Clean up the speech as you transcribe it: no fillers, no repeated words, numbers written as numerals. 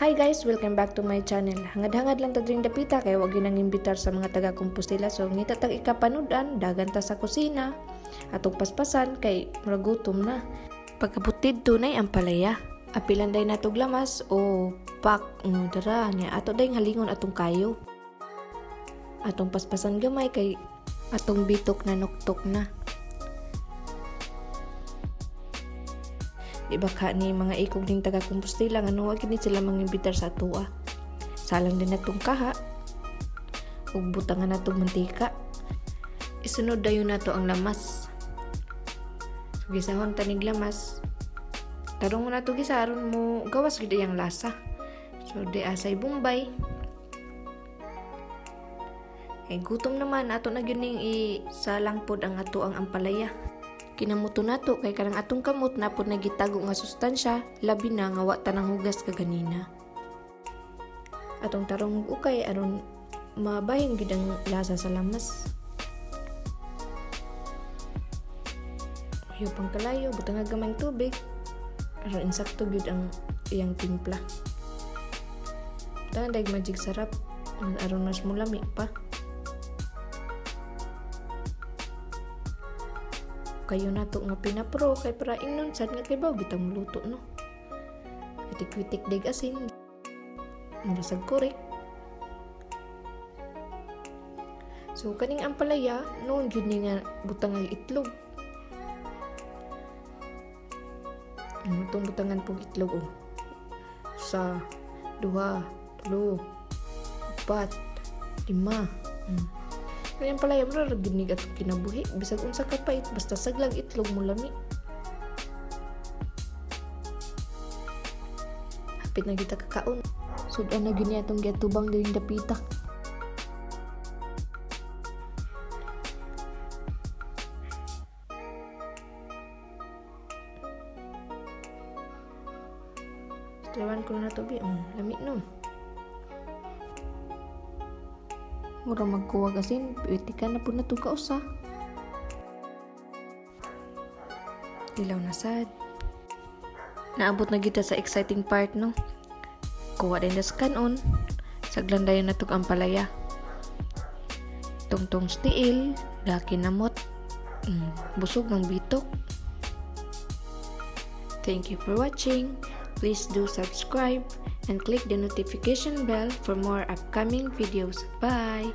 Hi guys! Welcome back to my channel. Hangad-hangad lang ta dring dapita kay wag yun nang imbitar sa mga taga Compostela. So ngita tag ikapanudan, dagan ta sa kusina. Atong paspasan kay muragutom na. Pagkabutid tunay ang palaya. Apilan day natog lamas o pak dara niya ato day halingon atong kayo. Atong paspasan gamay kay atong bitok na nuktok na. Di ba ka ni mga ikog ning taga Compostela nga wag gini sila mangimbitar sa atoa. Salang din natong kaha ug butangan natong mantika. Isunod dayon nato ang lamas. So gisahon tanig lamas. Tarong mo nato gisaron mo gawas gid yang lasa. So di asay bumbay. Ay gutom naman ato na gyuning isalang pod ang ato ang ampalaya. Kinamuto nato kay kanang atong kamot na po nagitago nga sustansya, labi na nga wa tanang hugas kaganina. Atong tarong ukay aron mabahin gid ang lasa sa lamas. Ayaw pang kalayo, butang nga gamay tubig. Aron insakto gid ang iyang timpla. Butang daig magic sarap, aron mas mulami pa. Kayo na to nga pinapro kay para ingnon sad nga kay baw gitang luto no. Itik-itik dig asin. Nasag korek. So kaning ampalaya noon jud ni nga butang nga itlog. Itong butangan pong itlog oh. Sa 2, 3, 4, 5. Kaya palaya mo na ginig at kinabuhi. Bisag unsa ka pait, basta saglag itlog mo lami. Hapit na kita kakaon. Sudan na gini atong giatubang diring dapita. Trawan ko na tobi. Lami no. Mura magkuwag asin, pwede ka na po na ito kausa. Dilaw na sad. Naabot na kita sa exciting part no. Kuha din na sa kanon. Saglandayon na ito ang palaya. Tungtong stiil, dakinamot. Busog ng bitok. Thank you for watching. Please do subscribe and click the notification bell for more upcoming videos. Bye!